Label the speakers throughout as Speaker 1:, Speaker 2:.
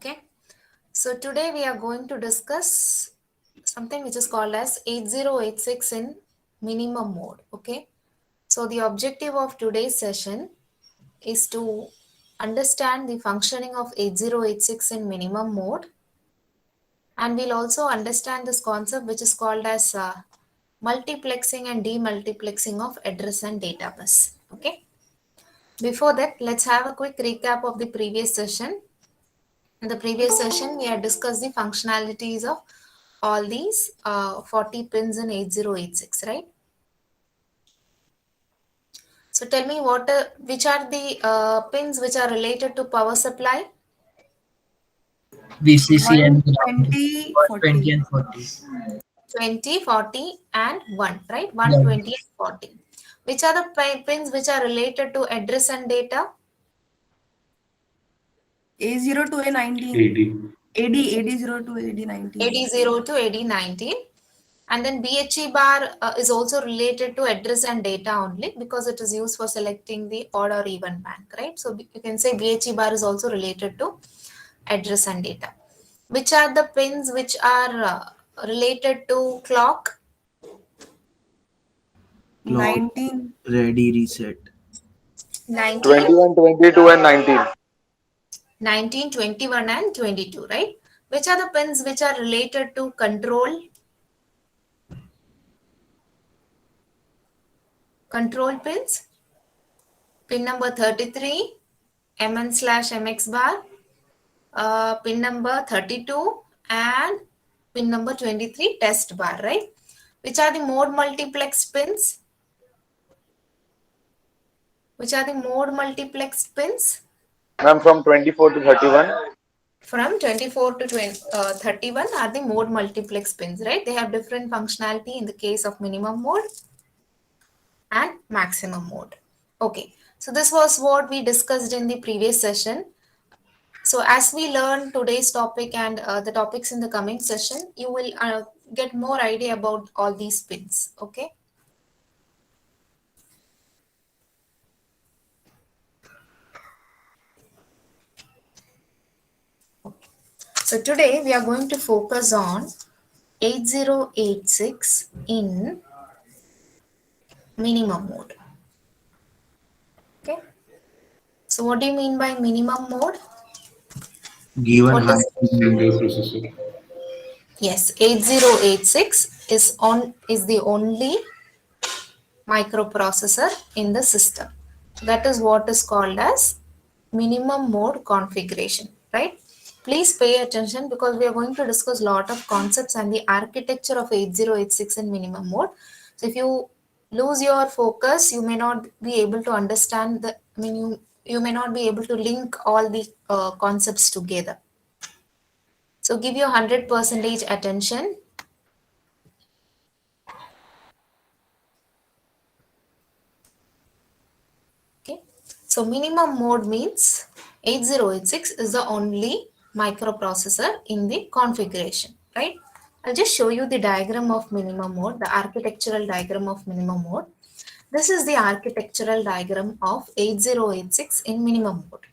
Speaker 1: Okay, so today we are going to discuss something which is called as 8086 in minimum mode. Okay, so the objective of today's session is to understand the functioning of 8086 in minimum mode, and we'll also understand this concept which is called as multiplexing and demultiplexing of address and data bus. Okay, before that, let's have a quick recap of the previous session. In the previous session, we had discussed the functionalities of all these 40 pins in 8086, right? So tell me which are the pins which are related to power supply?
Speaker 2: VCC and ground
Speaker 3: 120,
Speaker 2: 120
Speaker 3: 40.
Speaker 2: and 40.
Speaker 1: 20, 40 and 1, right?
Speaker 2: Yeah.
Speaker 1: 120 and 40. Which are the pins which are related to address and data?
Speaker 3: A0 to A19.
Speaker 4: 80.
Speaker 3: AD0 to AD19.
Speaker 1: AD0 to AD19. And then BHE bar is also related to address and data only because it is used for selecting the odd or even bank, right? So you can say BHE bar is also related to address and data. Which are the pins which are related to clock?
Speaker 2: Clock
Speaker 3: 19.
Speaker 2: ready reset.
Speaker 1: 19,
Speaker 4: 21, 22, and 19.
Speaker 1: 19, 21 and 22, right? Which are the pins which are related to control? Control pins? Pin number 33, MN/MX bar, pin number 32 and pin number 23 test bar, right? Which are the mode multiplex pins? Which are the mode multiplex pins?
Speaker 4: Ma'am, from 24 to 31.
Speaker 1: From 24 to 31 are the mode multiplex pins, right? They have different functionality in the case of minimum mode and maximum mode. Okay, so this was what we discussed in the previous session. So as we learn today's topic and the topics in the coming session, you will get more idea about all these pins. Okay. So today we are going to focus on 8086 in minimum mode. Okay. So what do you mean by minimum mode?
Speaker 2: Given
Speaker 1: What
Speaker 2: high
Speaker 1: is
Speaker 4: Single processor.
Speaker 1: Yes, 8086 is the only microprocessor in the system. That is what is called as minimum mode configuration, right? Please pay attention because we are going to discuss a lot of concepts and the architecture of 8086 in minimum mode. So if you lose your focus, you may not be able to understand you may not be able to link all the concepts together. So give your 100% attention. Okay. So minimum mode means 8086 is the only microprocessor in the configuration, right? I'll just show you the diagram of minimum mode, the architectural diagram of minimum mode. This is the architectural diagram of 8086 in minimum mode.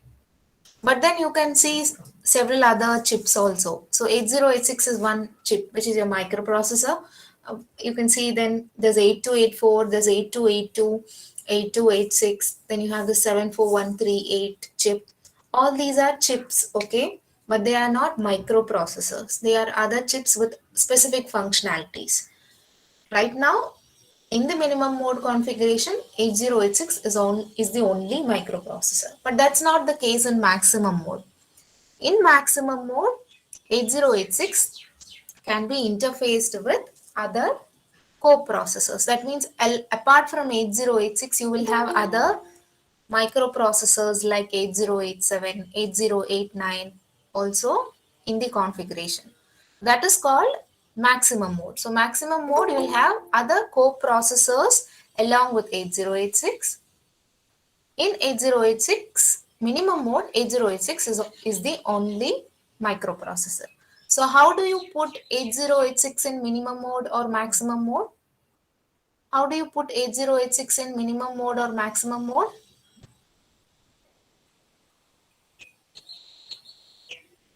Speaker 1: But then you can see several other chips also. So 8086 is one chip, which is your microprocessor. You can see then there's 8284, there's 8282, 8286, then you have the 74138 chip. All these are chips, okay? But they are not microprocessors. They are other chips with specific functionalities. Right now, in the minimum mode configuration, 8086 is the only microprocessor. But that's not the case in maximum mode. In maximum mode, 8086 can be interfaced with other coprocessors. That means apart from 8086, you will have other microprocessors like 8087, 8089 also in the configuration. That is called maximum mode. So maximum mode, you will have other coprocessors along with 8086. In 8086, minimum mode 8086 is the only microprocessor. So how do you put 8086 in minimum mode or maximum mode? How do you put 8086 in minimum mode or maximum mode?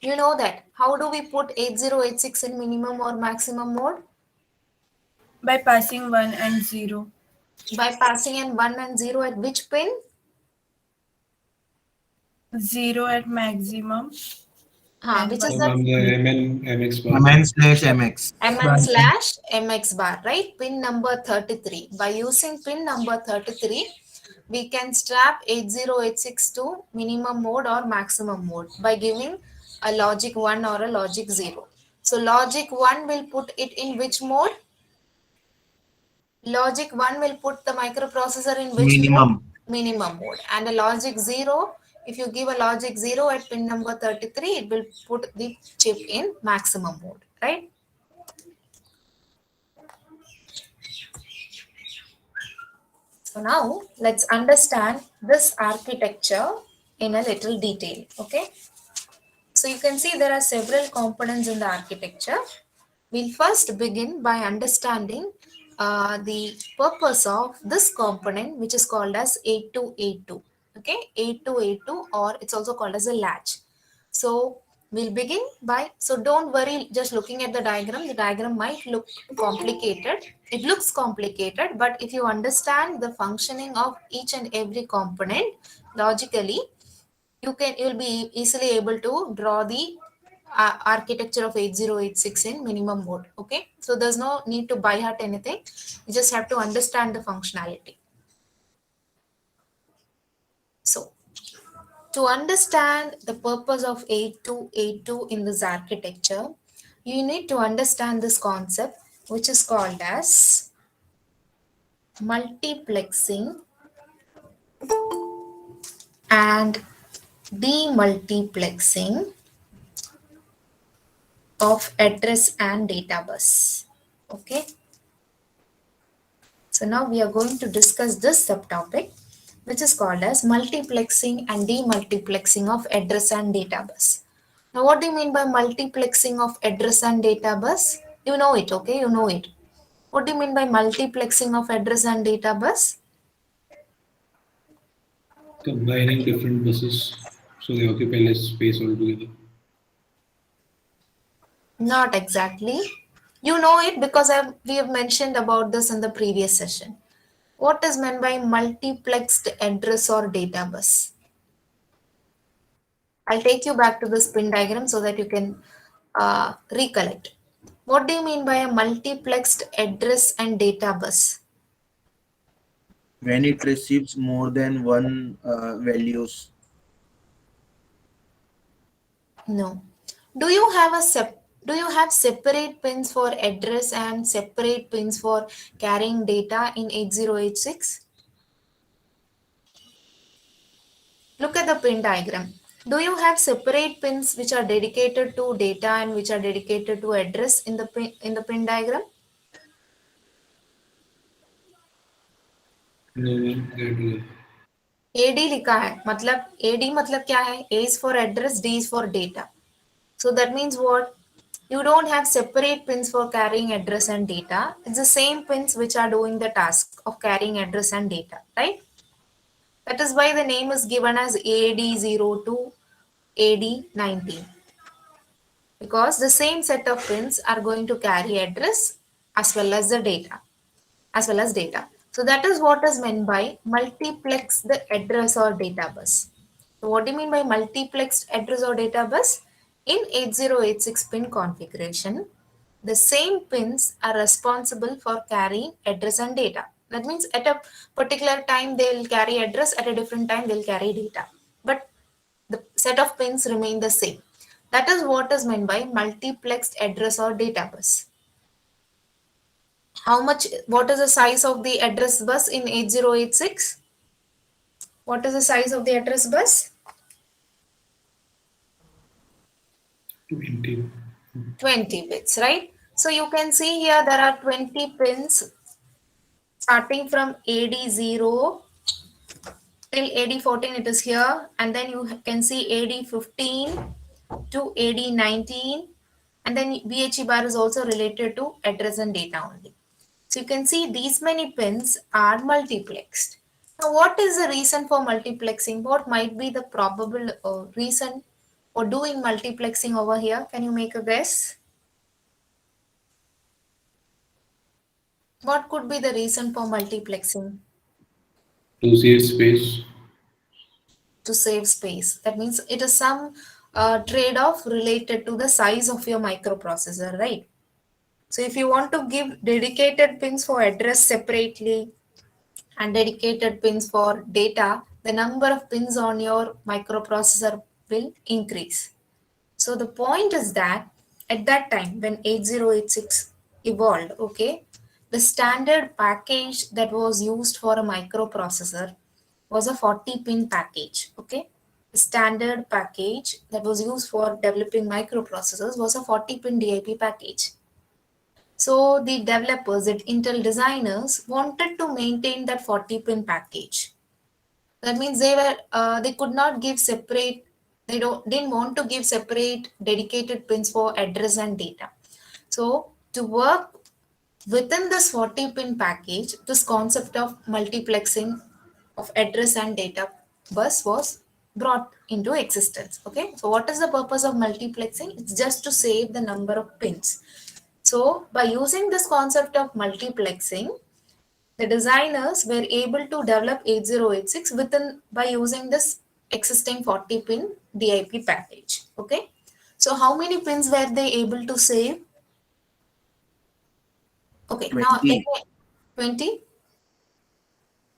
Speaker 1: You know that. How do we put 8086 in minimum or maximum mode?
Speaker 3: By passing 1 and 0.
Speaker 1: By passing in 1 and 0 at which pin?
Speaker 3: 0 at maximum. And
Speaker 1: Which is
Speaker 3: one-
Speaker 1: the
Speaker 4: Ma'am, the MN MX bar.
Speaker 2: MN/MX.
Speaker 1: MN/MX bar, right? Pin number 33. By using pin number 33, we can strap 8086 to minimum mode or maximum mode by giving a logic 1 or a logic 0. So logic 1 will put it in which mode? Logic 1 will put the microprocessor in which mode?
Speaker 2: Minimum.
Speaker 1: Minimum mode. And a logic 0, if you give a logic 0 at pin number 33, it will put the chip in maximum mode, right? So now let's understand this architecture in a little detail, okay? So you can see there are several components in the architecture. We'll first begin by understanding the purpose of this component, which is called as A2A2. Okay, A2A2, or it's also called as a latch. So we'll begin by, so don't worry, just looking at the diagram might look complicated. It looks complicated, but if you understand the functioning of each and every component logically, you'll be easily able to draw the architecture of 8086 in minimum mode. Okay, so there's no need to by heart anything, you just have to understand the functionality. So to understand the purpose of 8282 in this architecture, you need to understand this concept, which is called as multiplexing and demultiplexing of address and data bus. Okay. So now we are going to discuss this subtopic, which is called as multiplexing and demultiplexing of address and data bus. Now, what do you mean by multiplexing of address and data bus? You know it, okay? You know it. What do you mean by multiplexing of address and data bus?
Speaker 4: Combining different buses so they occupy less space altogether.
Speaker 1: Not exactly. You know it because we have mentioned about this in the previous session. What is meant by multiplexed address or data bus? I'll take you back to this pin diagram so that you can recollect. What do you mean by a multiplexed address and data bus?
Speaker 2: When it receives more than one values.
Speaker 1: No. Do you have separate pins for address and separate pins for carrying data in 8086? Look at the pin diagram. Do you have separate pins which are dedicated to data and which are dedicated to address in the pin diagram?
Speaker 4: No, ma'am, they are together.
Speaker 1: AD लिखा है, मतलब AD मतलब क्या है? A is for address, D is for data. So that means what? You don't have separate pins for carrying address and data. It's the same pins which are doing the task of carrying address and data, right? That is why the name is given as AD0 to AD19. Because the same set of pins are going to carry address as well as the data, So that is what is meant by multiplex the address or data bus. So what do you mean by multiplexed address or data bus? In 8086 pin configuration, the same pins are responsible for carrying address and data. That means at a particular time they will carry address, at a different time they will carry data. But the set of pins remain the same. That is what is meant by multiplexed address or data bus. What is the size of the address bus in 8086? What is the size of the address bus?
Speaker 4: 20.
Speaker 1: 20 bits, right? So you can see here there are 20 pins starting from AD0 till AD14, it is here, and then you can see AD15 to AD19, and then BHE bar is also related to address and data only. So you can see these many pins are multiplexed. Now what is the reason for multiplexing? What might be the probable reason or doing multiplexing over here? Can you make a guess? What could be the reason for multiplexing?
Speaker 4: To save space.
Speaker 1: To save space. That means it is some trade-off related to the size of your microprocessor, right? So if you want to give dedicated pins for address separately and dedicated pins for data, the number of pins on your microprocessor will increase. So the point is that at that time when 8086 evolved, okay, the standard package that was used for a microprocessor was a 40 pin package, okay. The standard package that was used for developing microprocessors was a 40 pin DIP package. So the developers, the Intel designers wanted to maintain that 40 pin package. That means they could not give separate, didn't want to give separate dedicated pins for address and data. So to work within this 40 pin package, this concept of multiplexing of address and data bus was brought into existence. Okay, so what is the purpose of multiplexing? It's just to save the number of pins. So by using this concept of multiplexing, the designers were able to develop 8086 within by using this existing 40 pin DIP package. Okay, so how many pins were they able to save? Okay, now
Speaker 2: 20.
Speaker 1: 20,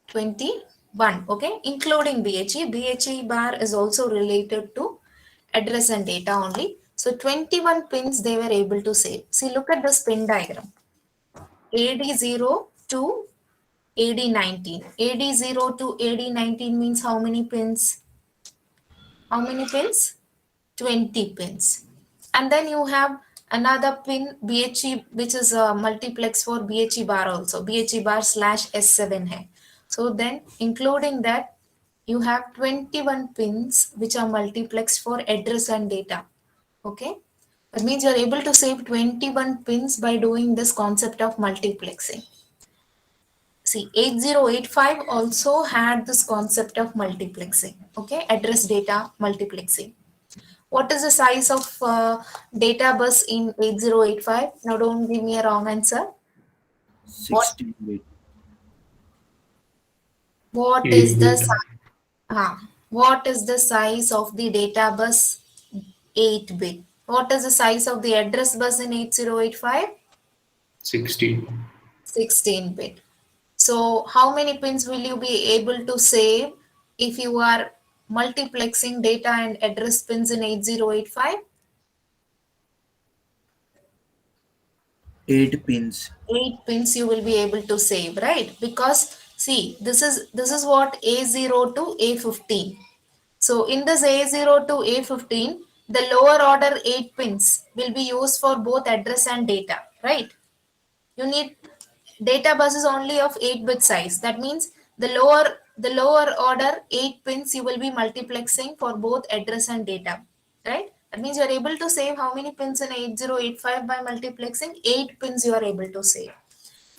Speaker 1: 21, okay, including BHE. BHE bar is also related to address and data only. So 21 pins they were able to save. See, look at this pin diagram. AD0 to AD19. AD0 to AD19 means how many pins? How many pins? 20 pins. And then you have another pin BHE, which is a multiplex for BHE bar also. BHE bar slash S7 hai. So then including that, you have 21 pins which are multiplexed for address and data. Okay. That means you are able to save 21 pins by doing this concept of multiplexing. See, 8085 also had this concept of multiplexing, okay, address data multiplexing. What is the size of data bus in 8085? Now don't give me a wrong answer.
Speaker 2: 16-bit.
Speaker 1: What is
Speaker 4: 8
Speaker 1: the
Speaker 4: bit.
Speaker 1: what is the size of the data bus 8-bit? What is the size of the address bus in 8085?
Speaker 4: 16.
Speaker 1: 16-bit. So how many pins will you be able to save if you are multiplexing data and address pins in 8085?
Speaker 2: 8 pins.
Speaker 1: 8 pins you will be able to save, right? Because see, this is what A0 to A15. So in this A0 to A15, the lower order 8 pins will be used for both address and data, right? You need data bus is only of 8-bit size. That means the lower order 8 pins you will be multiplexing for both address and data, right? That means you are able to save how many pins in 8085 by multiplexing? 8 pins you are able to save.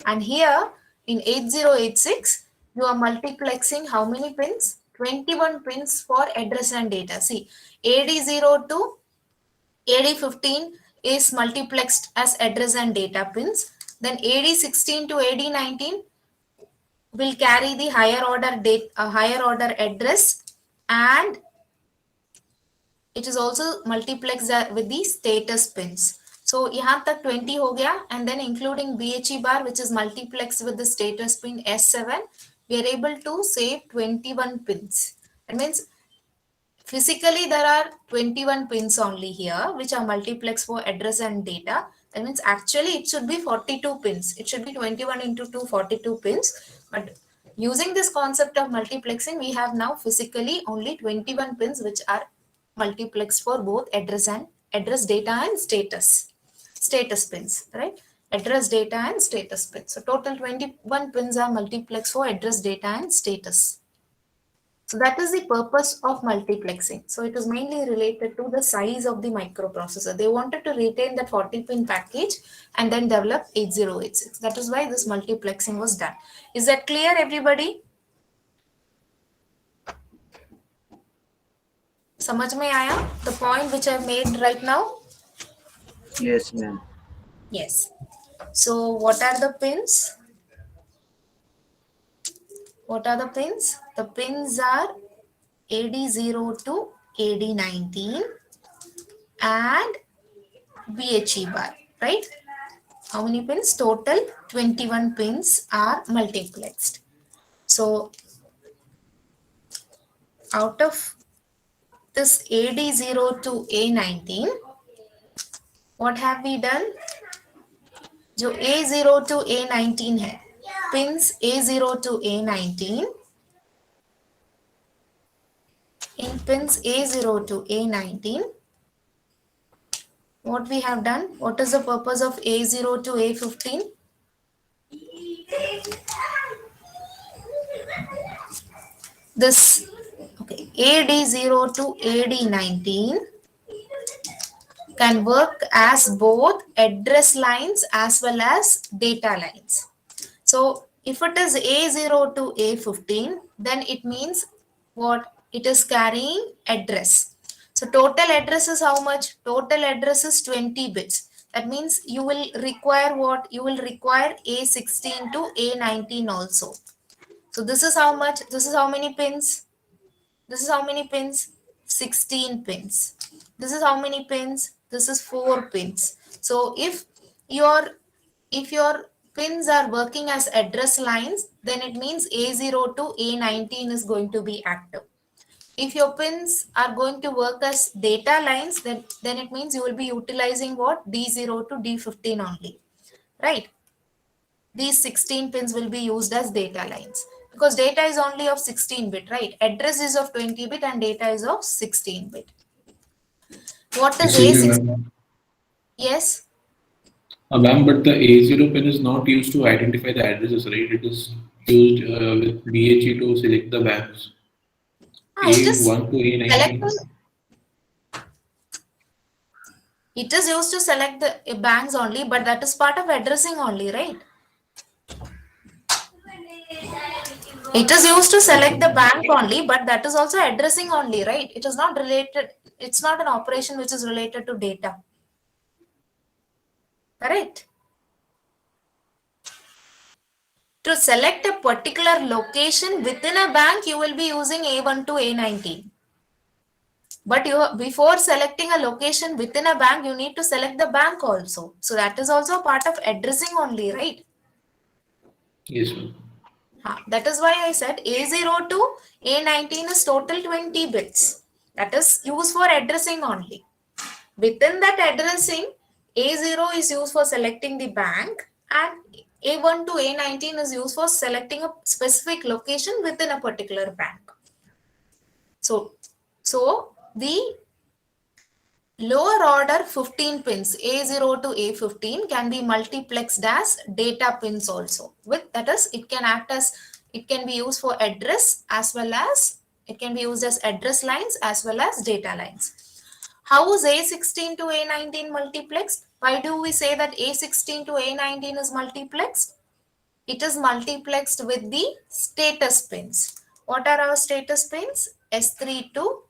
Speaker 1: And here in 8086 you are multiplexing how many pins? 21 pins for address and data. See, AD0 to AD15 is multiplexed as address and data pins. Then AD16 to AD19 will carry the higher order higher order address, and it is also multiplexed with the status pins. So यहाँ तक 20 हो गया, and then including BHE bar which is multiplexed with the status pin S7, we are able to save 21 pins. That means physically there are 21 pins only here which are multiplex for address and data. That means actually it should be 42 pins. It should be 21 into 2, 42 pins. But using this concept of multiplexing, we have now physically only 21 pins which are multiplexed for both address data and status pins, right? Address data and status pins. So total 21 pins are multiplexed for address data and status. So that is the purpose of multiplexing. So it is mainly related to the size of the microprocessor. They wanted to retain that 40 pin package and then develop 8086. That is why this multiplexing was done. Is that clear, everybody? समझ में आया the point which I've made right now?
Speaker 2: Yes, ma'am.
Speaker 1: Yes. So what are the pins? What are the pins? The pins are AD0 to AD19 and BHE bar, right? How many pins? Total 21 pins are multiplexed. So out of this AD0 to A19, what have we done? जो A0 to A19 है, pins A0 to A19, in pins A0 to A19, what we have done? What is the purpose of A0 to A15? This, okay, AD0 to AD19 can work as both address lines as well as data lines. So if it is A0 to A15, then it means what? It is carrying address. So total address is how much? Total address is 20 bits. That means you will require what? You will require A16 to A19 also. So this is how much? This is how many pins? This is how many pins? 16 pins. This is how many pins? This is 4 pins. So if your pins are working as address lines, then it means A0 to A19 is going to be active. If your pins are going to work as data lines, then it means you will be utilizing what? D0 to D15 only, right? These 16 pins will be used as data lines because data is only of 16 bit, right? Address is of 20 bit and data is of 16 bit. What is
Speaker 4: Excuse me,
Speaker 1: A16?
Speaker 4: ma'am.
Speaker 1: Yes.
Speaker 4: Ma'am, but the A0 pin is not used to identify the addresses, right? It is used with BHE to select the banks.
Speaker 1: It is
Speaker 4: A1 to A19.
Speaker 1: selecting. It is used to select the banks only, but that is part of addressing only, right? It is used to select the bank only, but that is also addressing only, right? It is not related. It's not an operation which is related to data. Correct? To select a particular location within a bank, you will be using A1 to A19. But before selecting a location within a bank, you need to select the bank also. So that is also part of addressing only, right?
Speaker 4: Yes, ma'am.
Speaker 1: That is why I said A0 to A19 is total 20 bits. That is used for addressing only. Within that addressing, A0 is used for selecting the bank and A1 to A19 is used for selecting a specific location within a particular bank. So the lower order 15 pins A0 to A15 can be multiplexed as data pins also. With that is, it can be used for address as well as it can be used as address lines as well as data lines. How is A16 to A19 multiplexed? Why do we say that A16 to A19 is multiplexed? It is multiplexed with the status pins. What are our status pins? S3 to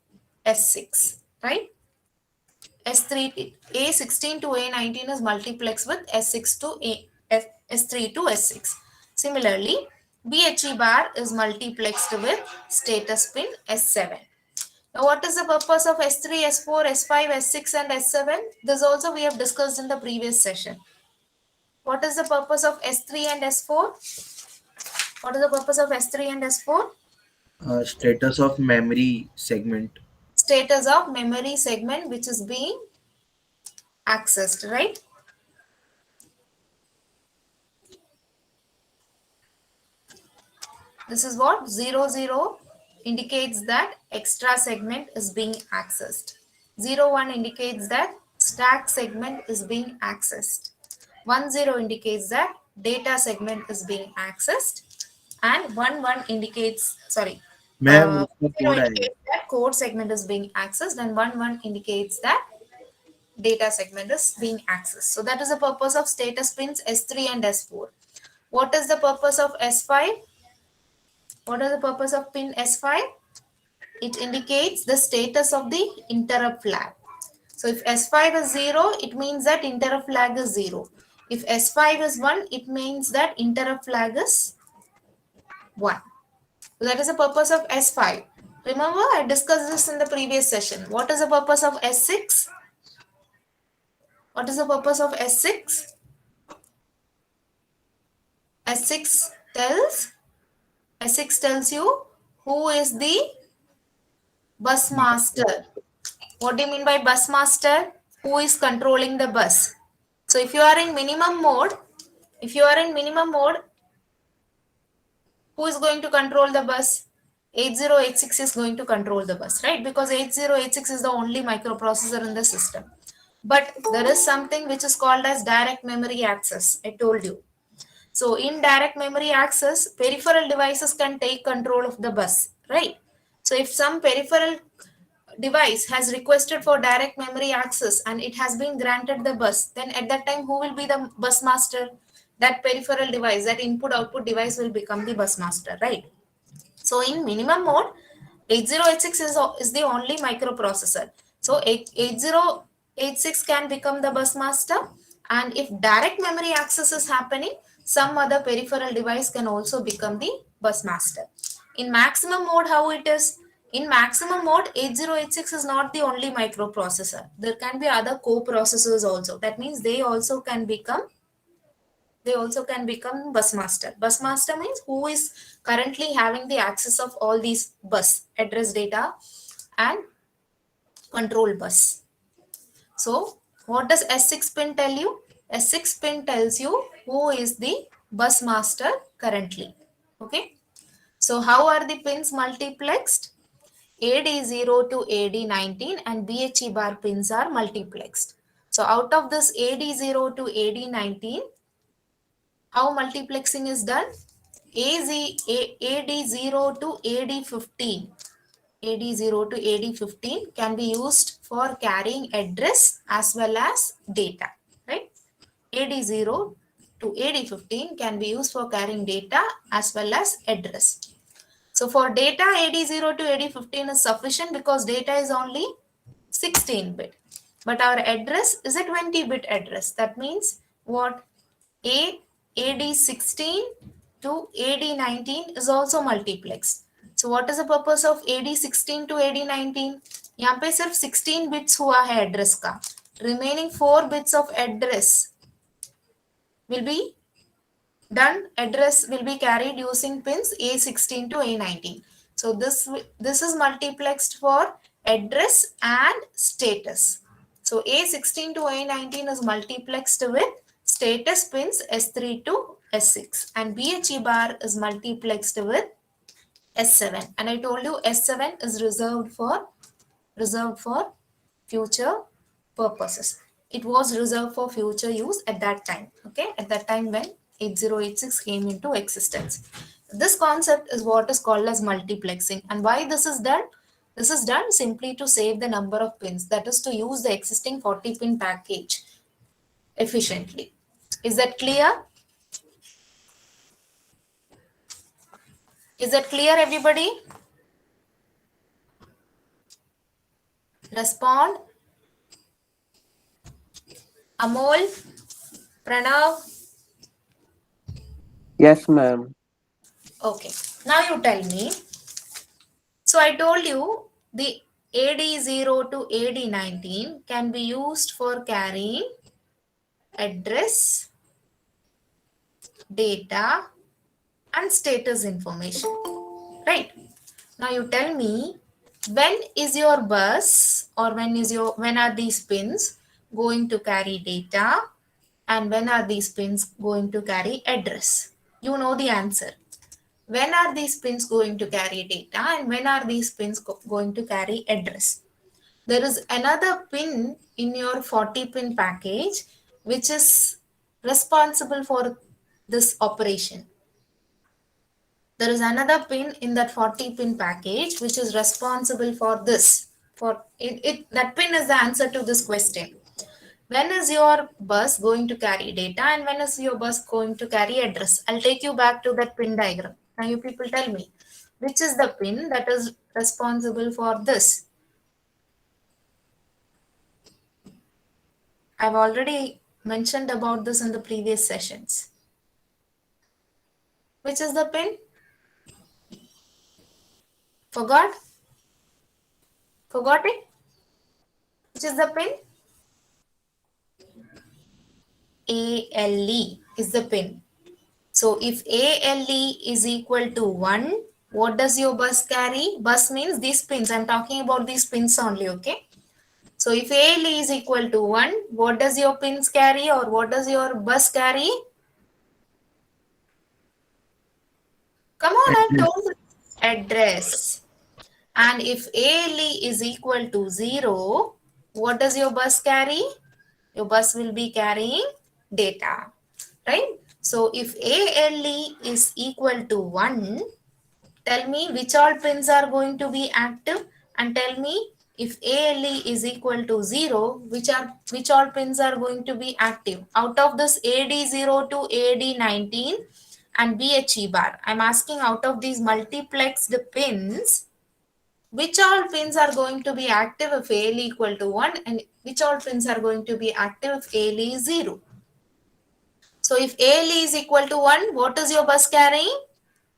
Speaker 1: S6, right? S3 A16 to A19 is multiplexed with S6 to S3 to S6. Similarly, BHE bar is multiplexed with status pin S7. Now, what is the purpose of S3, S4, S5, S6 and S7? This also we have discussed in the previous session. What is the purpose of S3 and S4? What is the purpose of S3 and S4?
Speaker 2: Status of memory segment.
Speaker 1: Status of memory segment which is being accessed, right? This is what 00 indicates that extra segment is being accessed. 01 indicates that stack segment is being accessed. 10 indicates that data segment is being accessed. And 11 indicates, sorry,
Speaker 2: ma'am
Speaker 1: 0
Speaker 2: उसका code आएगा.
Speaker 1: indicates that code segment is being accessed and 11 indicates that data segment is being accessed. So that is the purpose of status pins S3 and S4. What is the purpose of S5? What is the purpose of pin S5? it indicates the status of the interrupt flag. So if S5 is 0, it means that interrupt flag is 0. If S5 is 1, it means that interrupt flag is 1. So that is the purpose of S5. Remember, I discussed this in the previous session. What is the purpose of S6? What is the purpose of S6? S6 tells S6 tells you who is the bus master. What do you mean by bus master? Who is controlling the bus? So if you are in minimum mode, who is going to control the bus? 8086 is going to control the bus, right? Because 8086 is the only microprocessor in the system. But there is something which is called as direct memory access. I told you. So in direct memory access, peripheral devices can take control of the bus, right? So if some peripheral device has requested for direct memory access and it has been granted the bus, then at that time, who will be the bus master? That peripheral device, that input output device will become the bus master, right? So in minimum mode, 8086 is the only microprocessor. So 8086 can become the bus master, and if direct memory access is happening, some other peripheral device can also become the bus master. In maximum mode, how it is? In maximum mode, 8086 is not the only microprocessor. There can be other co-processors also. That means they also can become bus master. Bus master means who is currently having the access of all these bus address data and control bus. So what does S6 pin tell you? S6 pin tells you who is the bus master currently. Okay. So how are the pins multiplexed? AD0 to AD19 and BHE bar pins are multiplexed. So out of this AD0 to AD19, how multiplexing is done? AD0 to AD15. AD0 to AD15 can be used for carrying address as well as data, right? AD0 to AD15 can be used for carrying data as well as address. So for data, AD0 to AD15 is sufficient because data is only 16-bit. But our address is a 20-bit address. That means what? AD16 to AD19 is also multiplexed. So what is the purpose of AD16 to AD19? यहाँ पे सिर्फ 16 bits हुआ है address का. Remaining 4 bits of address will be done. Address will be carried using pins A16 to A19. So this is multiplexed for address and status. So A16 to A19 is multiplexed with status pins S3 to S6, and BHE bar is multiplexed with S7. And I told you S7 is reserved for future purposes. It was reserved for future use at that time. Okay, at that time when 8086 came into existence. This concept is what is called as multiplexing. And why this is done? This is done simply to save the number of pins. That is to use the existing 40-pin package efficiently. Is that clear? Is that clear, everybody? Respond. Amol, Pranav.
Speaker 5: Yes, ma'am.
Speaker 1: Okay. Now you tell me. So I told you the AD0 to AD19 can be used for carrying address, data, and status information. Right? Now you tell me, when is your bus or when are these pins going to carry data, and when are these pins going to carry address? You know the answer. When are these pins going to carry data, and when are these pins going to carry address? There is another pin in your 40-pin package which is responsible for this operation. There is another pin in that 40-pin package which is responsible for this. That pin is the answer to this question. When is your bus going to carry data, and when is your bus going to carry address? I'll take you back to that pin diagram. Now you people tell me, which is the pin that is responsible for this? I've already mentioned about this in the previous sessions. Which is the pin? Forgot? Forgot it? Which is the pin? ALE is the pin. So if ALE is equal to 1, what does your bus carry? Bus means these pins. I'm talking about these pins only, okay? So if ALE is equal to 1, what does your pins carry or what does your bus carry? Come on, I told address. And if ALE is equal to 0, what does your bus carry? Your bus will be carrying data, right? So if ALE is equal to 1, tell me which all pins are going to be active, and tell me if ALE is equal to 0, which all pins are going to be active out of this AD0 to AD19 and BHE bar. I'm asking out of these multiplexed pins, which all pins are going to be active if ALE equal to 1 and which all pins are going to be active if ALE is 0. So if ALE is equal to 1, what is your bus carrying?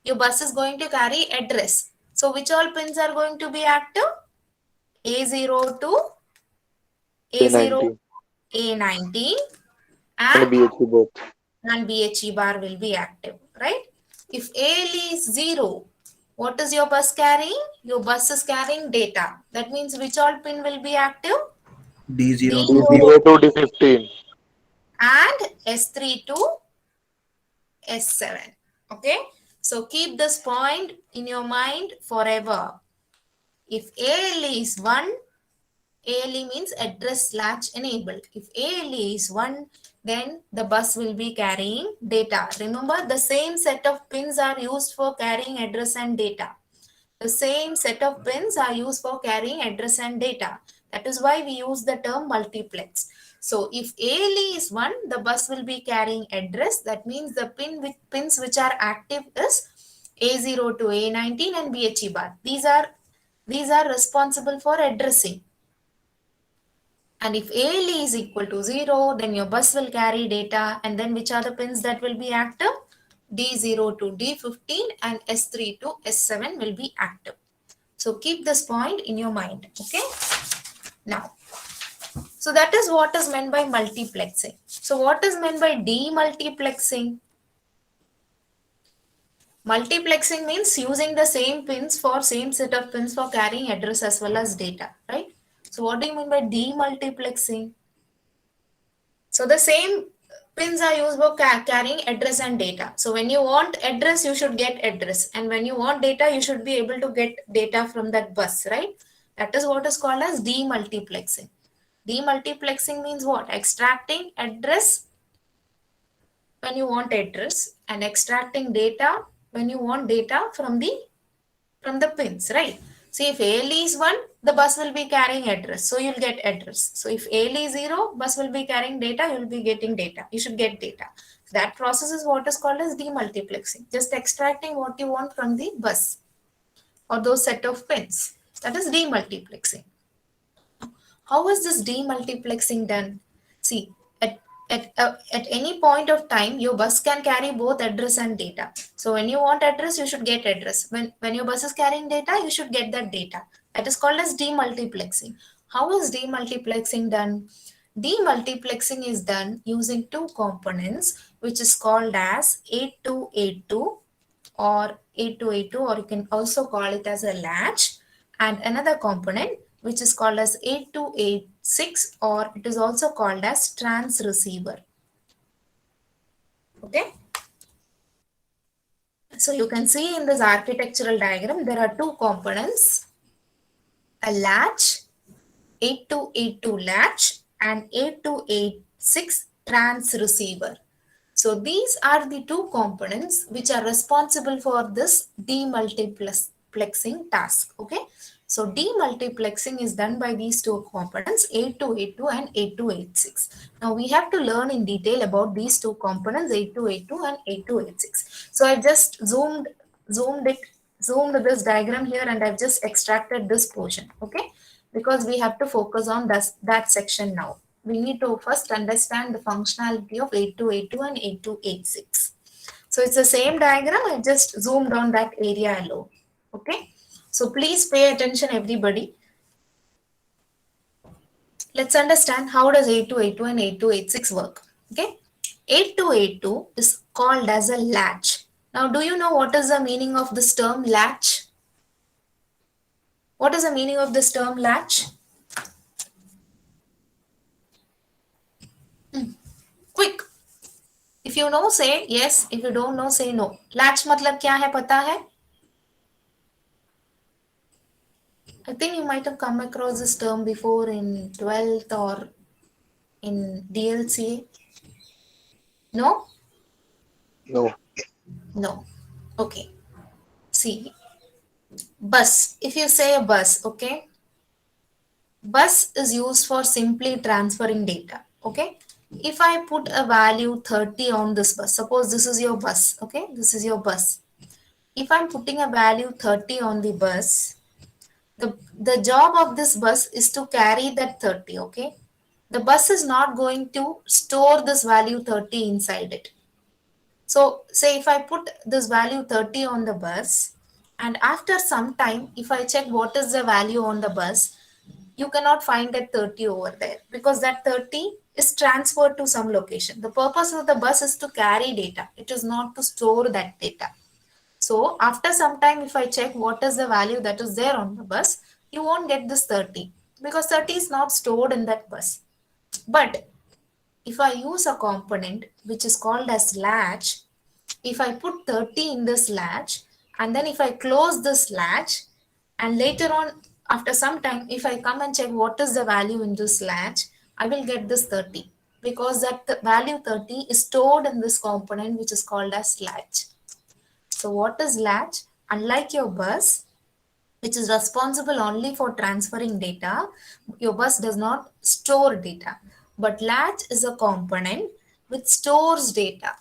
Speaker 1: Your bus is going to carry address. So which all pins are going to be active? A0 to A0, A19
Speaker 5: and
Speaker 1: and
Speaker 5: BHE both.
Speaker 1: BHE bar will be active, right? If ALE is 0, what is your bus carrying? Your bus is carrying data. That means which all pin will be active?
Speaker 2: D0 to
Speaker 5: D0 to D15.
Speaker 1: And S3 to S7. Okay. So keep this point in your mind forever. If ALE is 1, ALE means address latch enabled. If ALE is 1, then the bus will be carrying data. Remember, the same set of pins are used for carrying address and data. The same set of pins are used for carrying address and data. That is why we use the term multiplex. So if ALE is 1, the bus will be carrying address. That means the pins which are active is A0 to A19 and BHE bar. These are responsible for addressing. And if ALE is equal to 0, then your bus will carry data. And then which are the pins that will be active? D0 to D15 and S3 to S7 will be active. So keep this point in your mind. Okay. Now, so that is what is meant by multiplexing. So what is meant by demultiplexing? Multiplexing means using the same pins for same set of pins for carrying address as well as data, right? So what do you mean by demultiplexing? So the same pins are used for carrying address and data. So when you want address, you should get address. And when you want data, you should be able to get data from that bus, right? That is what is called as demultiplexing. Demultiplexing means what? Extracting address when you want address and extracting data when you want data from the pins, right? See, if ALE is 1, the bus will be carrying address. So you'll get address. So if ALE is 0, bus will be carrying data, you'll be getting data. You should get data. So that process is what is called as demultiplexing. Just extracting what you want from the bus or those set of pins. That is demultiplexing. How is this demultiplexing done? See, at any point of time, your bus can carry both address and data. So when you want address, you should get address. When your bus is carrying data, you should get that data. That is called as demultiplexing. How is demultiplexing done? Demultiplexing is done using two components, which is called as A2A2 or A2A2, or you can also call it as a latch, and another component which is called as A286, or it is also called as transceiver. Okay. So you can see in this architectural diagram, there are two components, a latch, A2A2 latch and A286 transceiver. So these are the two components which are responsible for this demultiplexing task. Okay. So demultiplexing is done by these two components, A2A2 and A286. Now we have to learn in detail about these two components, A2A2 and A286. So I just zoomed it zoomed this diagram here and I've just extracted this portion, okay? Because we have to focus on that section now. We need to first understand the functionality of 8282 and 8286. So it's the same diagram, I just zoomed on that area alone, okay? So please pay attention everybody. Let's understand how does 8282 and 8286 work, okay? 8282 is called as a latch. Now, do you know what is the meaning of this term latch? What is the meaning of this term latch? Quick. If you know, say yes. If you don't know, say no. Latch मतलब क्या है पता है? I think you might have come across this term before in 12th or in DLCA. No?
Speaker 5: No.
Speaker 1: No. Okay. See, bus. If you say a bus, okay? Bus is used for simply transferring data, okay? If I put a value 30 on this bus, suppose this is your bus, okay? This is your bus. If I'm putting a value 30 on the bus, the job of this bus is to carry that 30, okay? The bus is not going to store this value 30 inside it. So say if I put this value 30 on the bus, and after some time, if I check what is the value on the bus, you cannot find that 30 over there because that 30 is transferred to some location. The purpose of the bus is to carry data. It is not to store that data. So after some time, if I check what is the value that is there on the bus, you won't get this 30 because 30 is not stored in that bus. But if I use a component which is called as latch, if I put 30 in this latch and then if I close this latch and later on after some time if I come and check what is the value in this latch, I will get this 30 because that the value 30 is stored in this component which is called as latch. So what is latch? Unlike your bus, which is responsible only for transferring data, your bus does not store data. But latch is a component which stores data.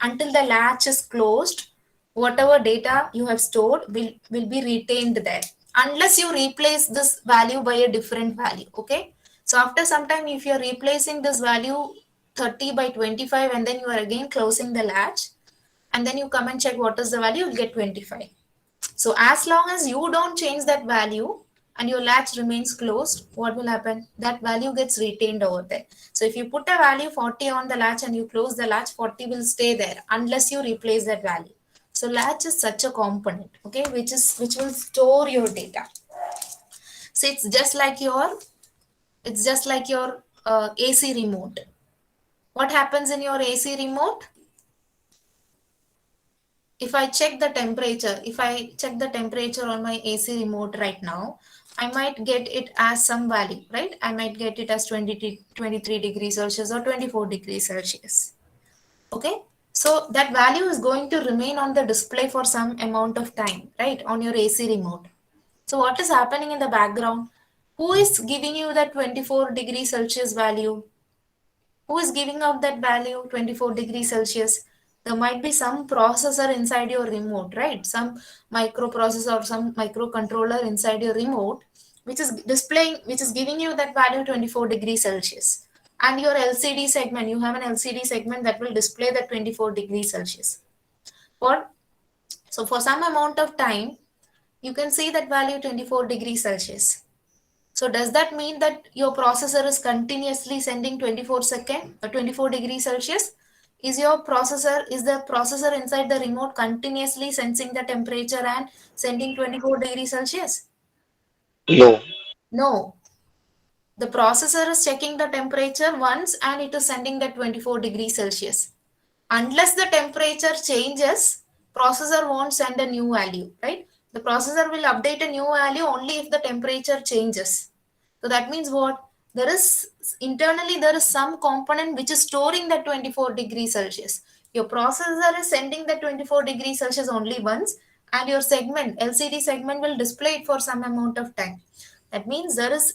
Speaker 1: Until the latch is closed, whatever data you have stored will be retained there. Unless you replace this value by a different value, okay? So after some time, if you're replacing this value 30 by 25 and then you are again closing the latch, and then you come and check what is the value, you'll get 25. So as long as you don't change that value and your latch remains closed, what will happen? That value gets retained over there. So if you put a value 40 on the latch and you close the latch, 40 will stay there unless you replace that value. So latch is such a component, okay, which will store your data. So it's just like your AC remote. What happens in your AC remote? If I check the temperature on my AC remote right now, I might get it as some value, right? I might get it as 23 degrees Celsius or 24 degrees Celsius. Okay. So that value is going to remain on the display for some amount of time, right? On your AC remote. So what is happening in the background? Who is giving you that 24 degrees Celsius value? Who is giving out that value 24 degrees Celsius? There might be some processor inside your remote, right? Some microprocessor or some microcontroller inside your remote, which is giving you that value 24 degrees Celsius. And your LCD segment, you have an LCD segment that will display that 24 degrees Celsius. So for some amount of time, you can see that value 24 degrees Celsius. So does that mean that your processor is continuously sending 24 degrees Celsius? Is the processor inside the remote continuously sensing the temperature and sending 24 degrees Celsius?
Speaker 5: No.
Speaker 1: No. The processor is checking the temperature once and it is sending that 24 degrees Celsius. Unless the temperature changes, processor won't send a new value, right? The processor will update a new value only if the temperature changes. So that means what? Internally there is some component which is storing that 24 degrees Celsius. Your processor is sending that 24 degrees Celsius only once and your LCD segment will display it for some amount of time. That means there is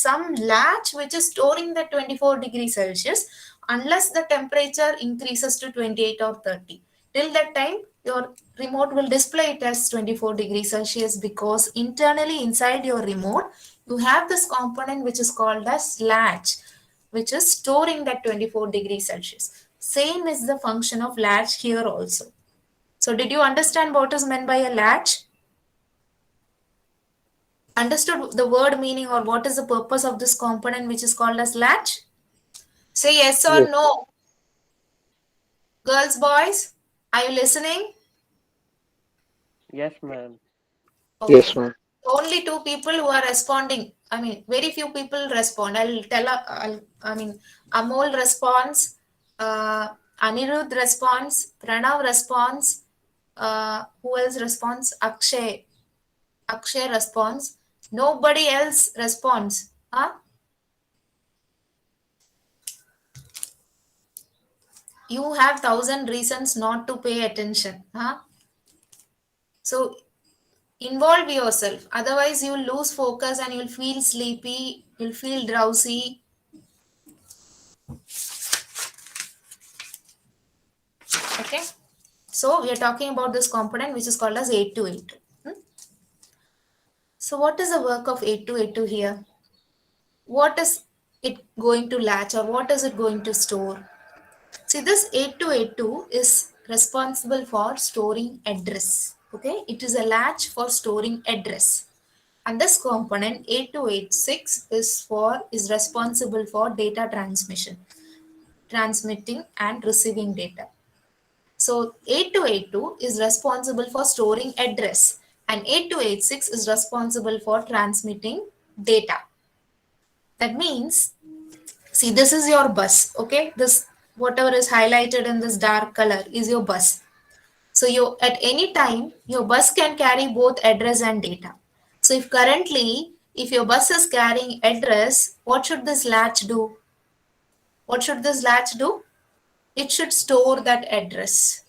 Speaker 1: some latch which is storing that 24 degrees Celsius unless the temperature increases to 28 or 30. Till that time, your remote will display it as 24 degrees Celsius because internally inside your remote, you have this component which is called as latch, which is storing that 24 degrees Celsius. Same is the function of latch here also. So did you understand what is meant by a latch? Understood the word meaning or what is the purpose of this component which is called as latch? Say yes or
Speaker 5: Yes.
Speaker 1: no. Girls, boys, are you listening?
Speaker 6: Yes, ma'am.
Speaker 5: Yes,
Speaker 1: Okay.
Speaker 5: ma'am.
Speaker 1: Only two people who are responding. I mean, very few people respond. Amol responds, Anirudh responds, Pranav responds, who else responds? Akshay. Akshay responds. Nobody else responds. Huh? You have 1,000 reasons not to pay attention. Huh? So involve yourself. Otherwise, you'll lose focus and you'll feel sleepy, you'll feel drowsy. Okay. So we are talking about this component which is called as 8282. So what is the work of 8282 here? What is it going to latch or what is it going to store? See, this 8282 is responsible for storing address. Okay, it is a latch for storing address. And this component 8286 is responsible for data transmission, transmitting and receiving data. So 8282 is responsible for storing address and 8286 is responsible for transmitting data. That means, see, this is your bus, okay? This, whatever is highlighted in this dark color is your bus. So you, at any time, your bus can carry both address and data. So if currently, if your bus is carrying address, what should this latch do? What should this latch do? It should store that address.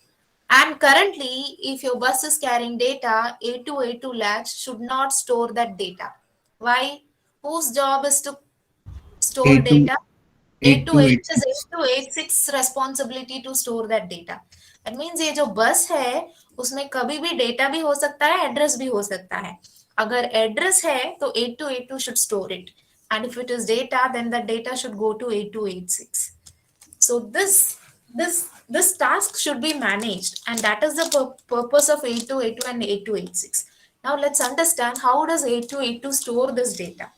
Speaker 1: And currently, if your bus is carrying data, 8282 latch should not store that data. Why? Whose job is to store
Speaker 2: 82
Speaker 1: data? 8286 is
Speaker 2: 8286
Speaker 1: 8286 responsibility to store that data. That means ये जो बस है उसमें कभी भी data भी हो सकता है, एड्रेस भी हो सकता है. अगर एड्रेस है तो 8282 should store it, and if it is data then the data should go to 8286. So this task should be managed, and that is the purpose of 8282 and 8286. Now let's understand how does 8282 store this data.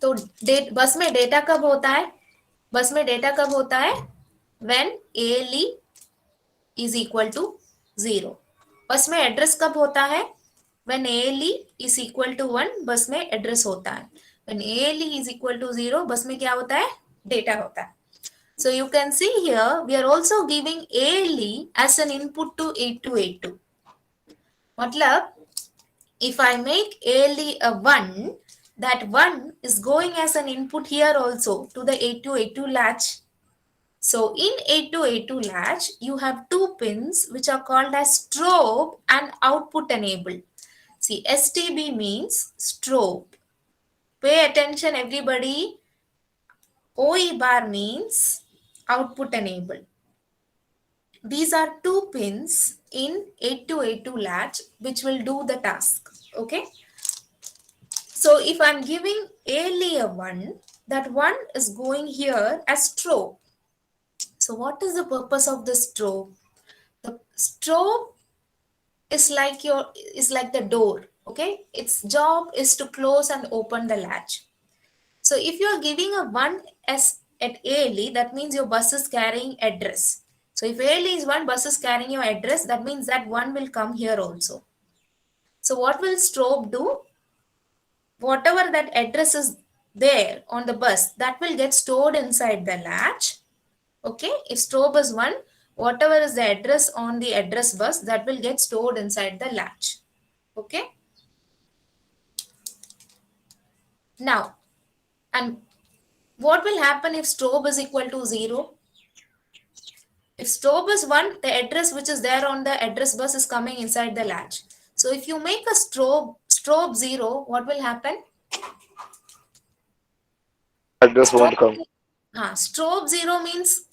Speaker 1: तो बस में data कब होता है? बस में data कब होता है? When ALE is equal to 0. बस में एड्रेस कब होता है? When ALE is equal to 1, बस में एड्रेस होता है. When ALE is equal to 0, बस में क्या होता है? डेटा होता है. So you can see here, we are also giving ALE as an input to 8282. मतलब, if I make ALE a 1, that 1 is going as an input here also to the 8282 latch. So in 8282 latch, you have two pins which are called as strobe and output enable. See, STB means strobe. Pay attention everybody. OE bar means output enable. These are two pins in 8282 latch which will do the task. Okay. So if I'm giving ALE a 1, that 1 is going here as strobe. So what is the purpose of the strobe? The strobe is like the door. Okay. Its job is to close and open the latch. So if you are giving a 1 as at ALE, that means your bus is carrying address. So if ALE is 1, bus is carrying your address, that means that 1 will come here also. So what will strobe do? Whatever that address is there on the bus, that will get stored inside the latch. Okay, if strobe is 1, whatever is the address on the address bus, that will get stored inside the latch. Okay. Now, and what will happen if strobe is equal to 0? If strobe is 1, the address which is there on the address bus is coming inside the latch. So if you make a strobe 0, what will happen?
Speaker 5: Address won't come.
Speaker 1: Strobe 0 means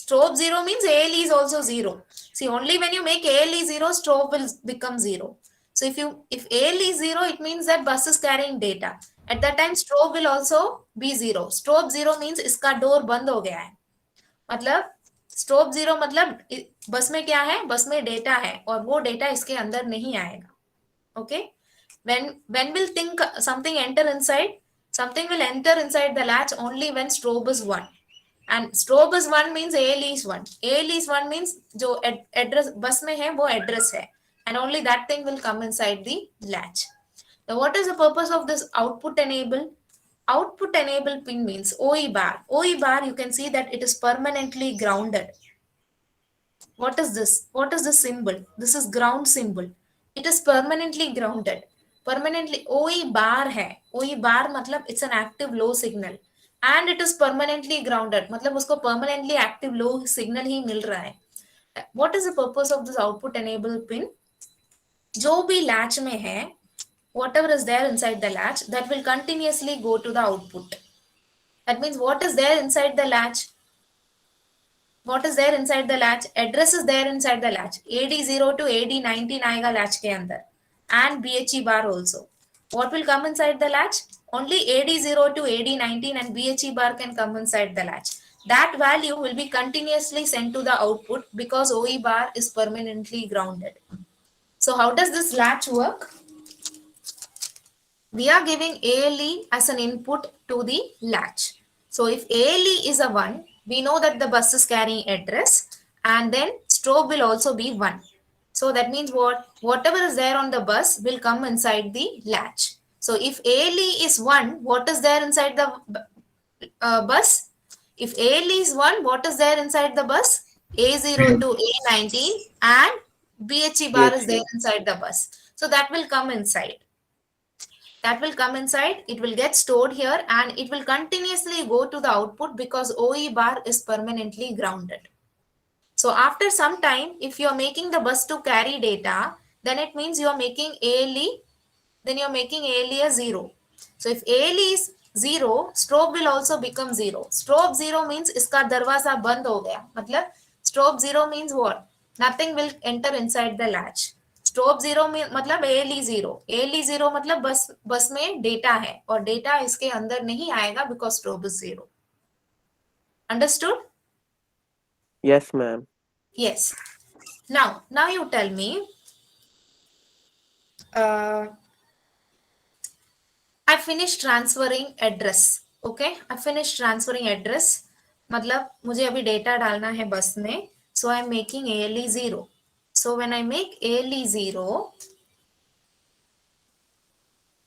Speaker 1: Strobe 0 means ALE is also 0. See, only when you make ALE 0, strobe will become 0. So if ALE is 0, it means that bus is carrying data. At that time, strobe will also be 0. Strobe 0 means इसका door बंद हो गया है. मतलब strobe 0 मतलब बस में क्या है, बस में डेटा है और वो डेटा इसके अंदर नहीं आएगा. Okay, when will think something enter inside, something will enter inside the latch only when strobe is 1, and strobe is 1 means ALE is 1. ALE is 1 means जो address बस में है वो address है, and only that thing will come inside the latch. Now what is the purpose of this output enable? Output enable pin means OE bar. OE bar, you can see that it is permanently grounded. What is this? What is the symbol? This is ground symbol. It is permanently grounded. Permanently OE bar है. OE bar मतलब it's an active low signal, and it is permanently grounded. मतलब उसको permanently active low signal ही मिल रहा है. What is the purpose of this output enable pin? जो भी latch में है, whatever is there inside the latch, that will continuously go to the output. That means what is there inside the latch? What is there inside the latch? Address is there inside the latch. AD0 to AD19 आएगा latch के अंदर, and BHE bar also. What will come inside the latch? Only AD0 to AD19 and BHE bar can come inside the latch. That value will be continuously sent to the output because OE bar is permanently grounded. So how does this latch work? We are giving ALE as an input to the latch. So if ALE is a 1, we know that the bus is carrying address, and then strobe will also be 1. So that means what? Whatever is there on the bus will come inside the latch. So if ALE is 1, what is there inside the bus? If ALE is 1, what is there inside the bus? A0 to A19 and BHE bar is there inside the bus. So that will come inside. That will come inside, it will get stored here, and it will continuously go to the output because OE bar is permanently grounded. So after some time, if you are making the bus to carry data, then it means you are making ALE, then you are making ALE a 0. So if ALE is 0, strobe will also become 0. Strobe 0 means iska darwaza band ho gaya. Matlab strobe 0 means what? Nothing will enter inside the latch. Strobe 0 में मतलब ALE 0. ALE 0 मतलब बस में data है और data इसके अंदर नहीं आएगा because strobe is 0. Understood?
Speaker 6: Yes, ma'am.
Speaker 1: Yes. Now you tell me. I finished transferring address. Okay, I finished transferring address. मतलब मुझे अभी डेटा डालना है बस में. So I am making ALE 0. So when I make ALE 0,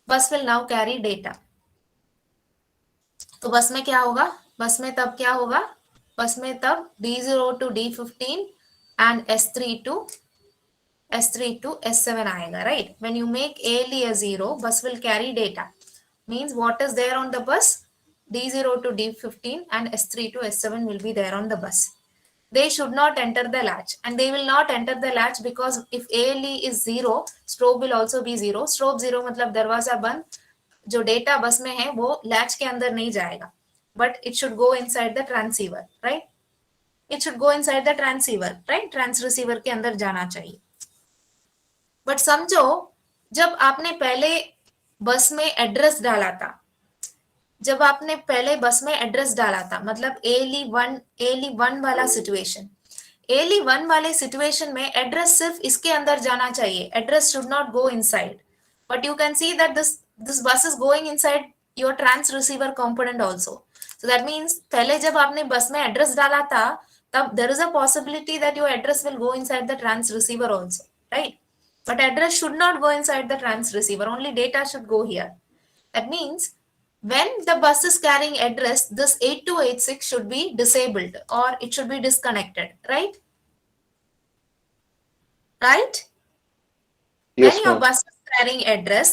Speaker 1: bus will now carry data. तो बस में क्या होगा? बस में तब क्या होगा? बस में तब D0 to D15 and S3 to S7 आएगा, right? When you make ALE a 0, bus will carry data. Means what is there on the bus? D0 to D15 and S3 to S7 will be there on the bus. They should not enter the latch, and they will not enter the latch because if ALE is 0, strobe will also be 0. Strobe 0 मतलब दरवाजा बंद, जो data bus में है वो latch के अंदर नहीं जाएगा, but it should go inside the transceiver, right? It should go inside the transceiver, right? Transreceiver के अंदर जाना चाहिए. But समझो जब आपने पहले बस में एड्रेस डाला था, जब आपने पहले बस में एड्रेस डाला था, मतलब ALE1 वाला सिचुएशन, ALE1 वाले सिचुएशन में एड्रेस सिर्फ इसके अंदर जाना चाहिए. Address should not go inside, but you can see that this bus is going inside your transceiver component also. So that means पहले जब आपने बस में एड्रेस डाला था, तब there is a possibility that your address will go inside the transceiver also, right? But address should not go inside the trans receiver. Only data should go here. That means when the bus is carrying address, this 8286 should be disabled or it should be disconnected, right? Right?
Speaker 5: Yes,
Speaker 1: When your
Speaker 5: ma'am.
Speaker 1: bus is carrying address,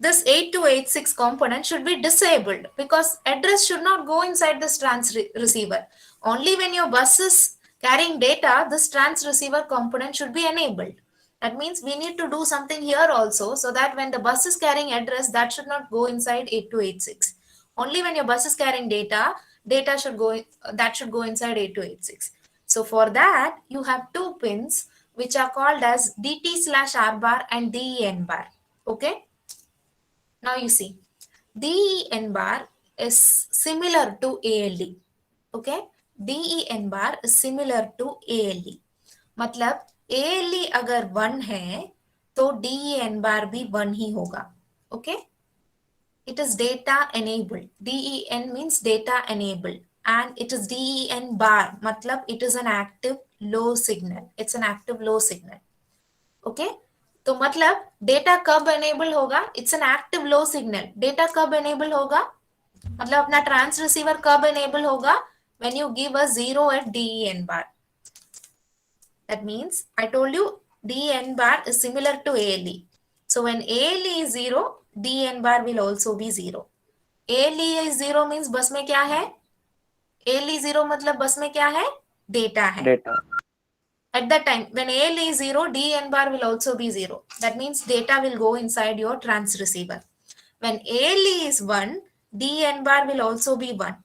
Speaker 1: this 8286 component should be disabled because address should not go inside this trans receiver. Only when your bus is carrying data, this trans receiver component should be enabled. That means we need to do something here also, so that when the bus is carrying address, that should not go inside 8286. Only when your bus is carrying data, data should go, that should go inside 8286. So for that, you have two pins which are called as DT/R bar and DEN bar. Okay. Now you see, DEN bar is similar to ALE. Okay. DEN bar is similar to ALE. मतलब ALE अगर 1 है तो DEN bar भी 1 ही होगा. Okay. It is data enabled. DEN means data enabled, and it is DEN bar. मतलब it is an active low signal. It's an active low signal. Okay. तो मतलब data कब एनेबल होगा? It's an active low signal. Data कब enable होगा? मतलब अपना trans receiver कब एनेबल होगा? When you give a 0 at DEN bar. That means I told you DEN bar is similar to ALE. So when ALE is 0, DEN bar will also be 0. ALE is 0 means बस में क्या है? ALE 0 मतलब बस में क्या है? Data है.
Speaker 6: Data.
Speaker 1: At that time, when ALE is 0, DEN bar will also be 0. That means data will go inside your trans receiver. When ALE is 1, DEN bar will also be 1.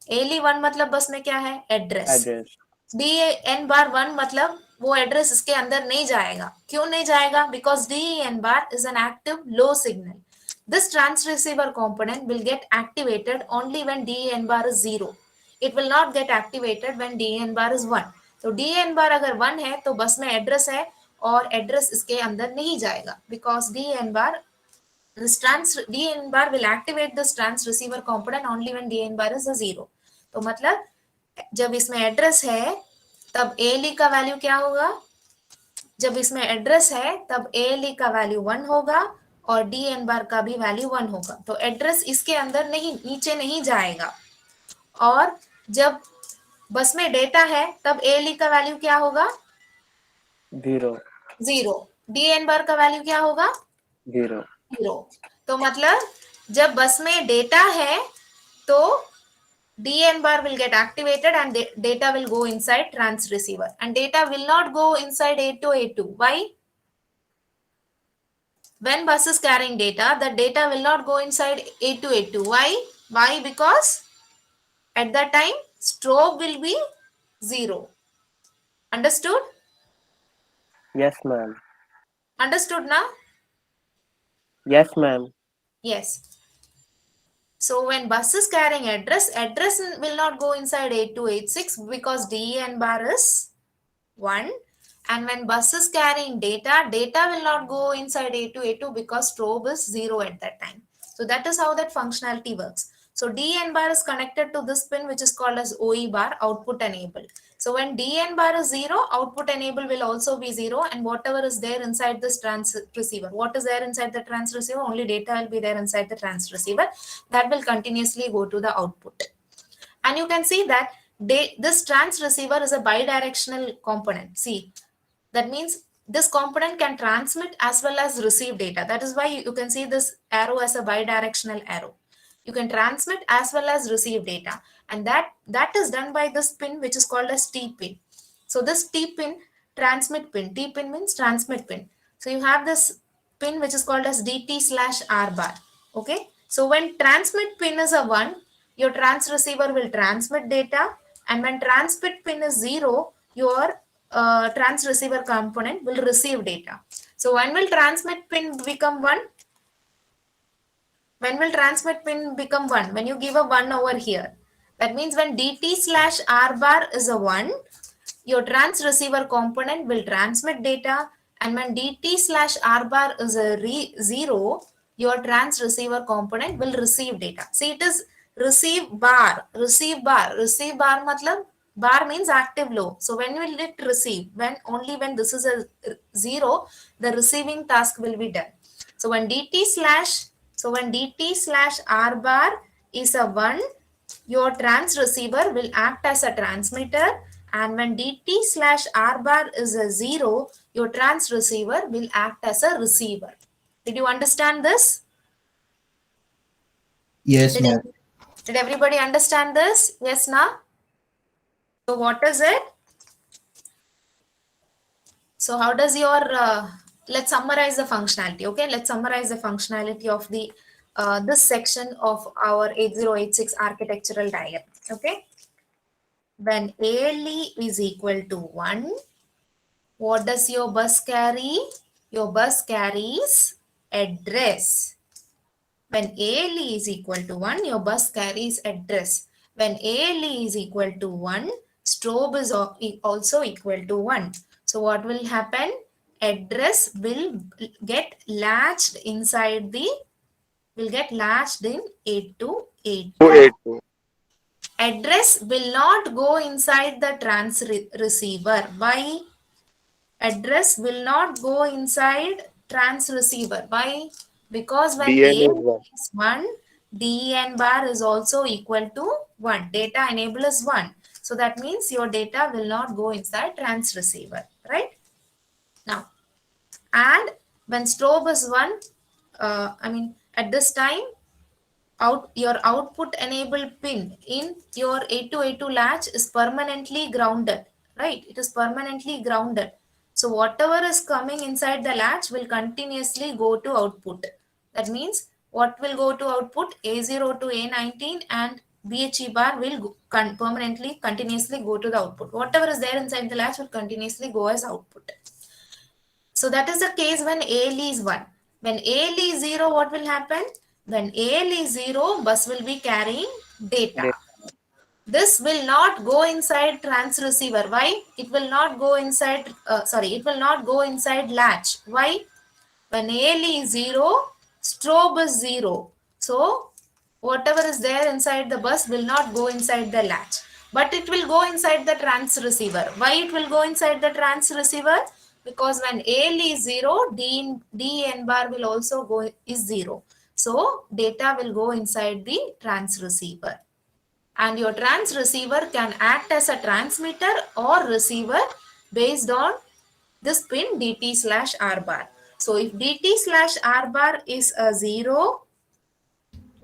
Speaker 1: ALE 1 मतलब बस में क्या है? Address.
Speaker 6: Address.
Speaker 1: DEN bar 1 मतलब वो address इसके अंदर नहीं जाएगा. क्यों नहीं जाएगा? Because DEN bar is an active low signal. This trans receiver component will get activated only when DEN bar is 0. It will not get activated when DEN bar is 1. तो DEN bar अगर 1 है तो बस में address है और address इसके अंदर नहीं जाएगा. Because DEN bar will activate this trans receiver component only when DEN bar is a 0. तो मतलब जब इसमें एड्रेस है तब ALE का वैल्यू क्या होगा? जब इसमें एड्रेस है तब ALE का वैल्यू 1 होगा और DEN bar का भी वैल्यू 1 होगा. तो एड्रेस इसके अंदर नहीं, नीचे नहीं जाएगा. और जब बस में डेटा है तब ALE का वैल्यू क्या होगा?
Speaker 6: 0.
Speaker 1: 0. DEN bar का वैल्यू क्या होगा?
Speaker 6: 0.
Speaker 1: 0. तो मतलब जब बस में डेटा है तो DEN bar will get activated and data will go inside trans receiver, and data will not go inside 8282. Why? When bus is carrying data, the data will not go inside 8282. Why? Why? Because at that time strobe will be 0. Understood?
Speaker 6: Yes, ma'am.
Speaker 1: Understood now?
Speaker 6: Yes, ma'am.
Speaker 1: Yes. So when bus is carrying address will not go inside 8286 because DEN bar is 1. And when bus is carrying data will not go inside 8282 because strobe is 0 at that time. So that is how that functionality works. So DEN bar is connected to this pin which is called as OE bar, output enable. So when DEN bar is 0, output enable will also be 0, and whatever is there inside this trans receiver, what is there inside the trans receiver? Only data will be there inside the trans receiver. That will continuously go to the output. And you can see that this trans receiver is a bidirectional component. See, that means this component can transmit as well as receive data. That is why you can see this arrow as a bidirectional arrow. You can transmit as well as receive data, and that is done by this pin which is called as T pin. So this T pin, transmit pin. T pin means transmit pin. So you have this pin which is called as DT/R bar. Okay. So when transmit pin is a 1, your trans receiver will transmit data, and when transmit pin is 0, your trans receiver component will receive data. So when will transmit pin become 1? When will transmit pin become 1? When you give a 1 over here. That means when DT/R bar is a 1, your trans receiver component will transmit data, and when DT/R bar is a 0, your trans receiver component will receive data. See, it is receive bar. Receive bar matlab, bar means active low. So when will it receive? Only when this is a 0, the receiving task will be done. So when DT/R bar is a 1, your trans receiver will act as a transmitter, and when DT/R bar is a 0, your trans receiver will act as a receiver. Did you understand this?
Speaker 2: Yes, ma'am.
Speaker 1: Did everybody understand this? Yes, na? So what is it? So how does your, let's summarize the functionality. Okay, let's summarize the functionality of the this section of our 8086 architectural diagram. Okay. When ALE is equal to 1, what does your bus carry? Your bus carries address. When ALE is equal to 1, your bus carries address. When ALE is equal to 1, strobe is also equal to 1. So what will happen? Address will get latched inside the, will get latched in 8282.
Speaker 5: 282.
Speaker 1: Address will not go inside the receiver. Why? Address will not go inside receiver. Why? Because when
Speaker 5: DN
Speaker 1: A
Speaker 5: is 1.
Speaker 1: is 1, DEN bar is also equal to 1. Data enable is 1. So that means your data will not go inside receiver, right? Now, and when strobe is 1, at this time, your output enable pin in your 8282 latch is permanently grounded, right? It is permanently grounded. So whatever is coming inside the latch will continuously go to output. That means what will go to output? A0 to A19 and BHE bar will permanently continuously go to the output. Whatever is there inside the latch will continuously go as output. So that is the case when ALE is 1. When ALE is 0, what will happen? When ALE is 0, bus will be carrying data. This will not go inside receiver. Why? It will not go inside, it will not go inside latch. Why? When ALE is 0, strobe is 0. So whatever is there inside the bus will not go inside the latch. But it will go inside the receiver. Why it will go inside the receiver? Because when ALE is 0, DN bar will also go is 0. So data will go inside the receiver. And your receiver can act as a transmitter or receiver based on this pin DT/R bar. So if DT/R bar is a 0,